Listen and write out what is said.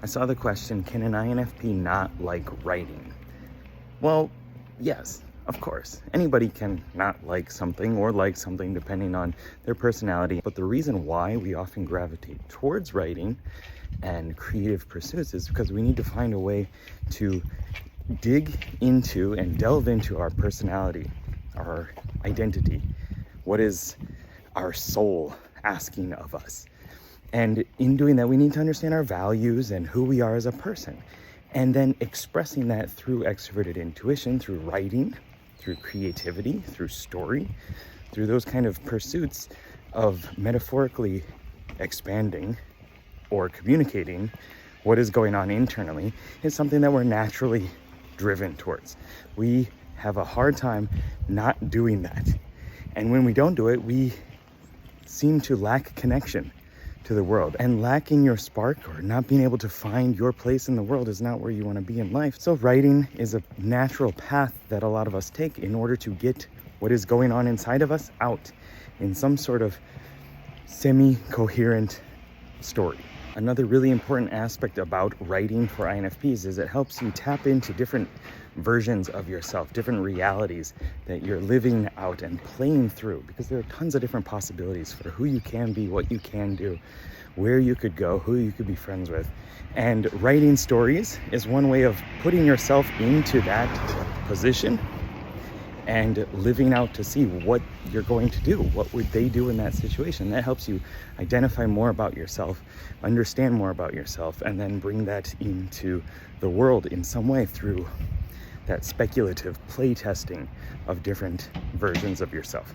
I saw the question, can an INFP not like writing? Well, yes, of course. Anybody can not like something or like something depending on their personality. But the reason why we often gravitate towards writing and creative pursuits is because we need to find a way to dig into and delve into our personality, our identity. What is our soul asking of us? And in doing that, we need to understand our values and who we are as a person. And then expressing that through extroverted intuition, through writing, through creativity, through story, through those kind of pursuits of metaphorically expanding or communicating what is going on internally is something that we're naturally driven towards. We have a hard time not doing that. And when we don't do it, we seem to lack connection to the world, and lacking your spark or not being able to find your place in the world is not where you want to be in life. So writing is a natural path that a lot of us take in order to get what is going on inside of us out in some sort of semi-coherent story. Another really important aspect about writing for INFPs is it helps you tap into different versions of yourself, different realities that you're living out and playing through, because there are tons of different possibilities for who you can be, what you can do, where you could go, who you could be friends with. And writing stories is one way of putting yourself into that position and living out to see what you're going to do. What would they do in that situation? That helps you identify more about yourself, understand more about yourself, and then bring that into the world in some way through that speculative play testing of different versions of yourself.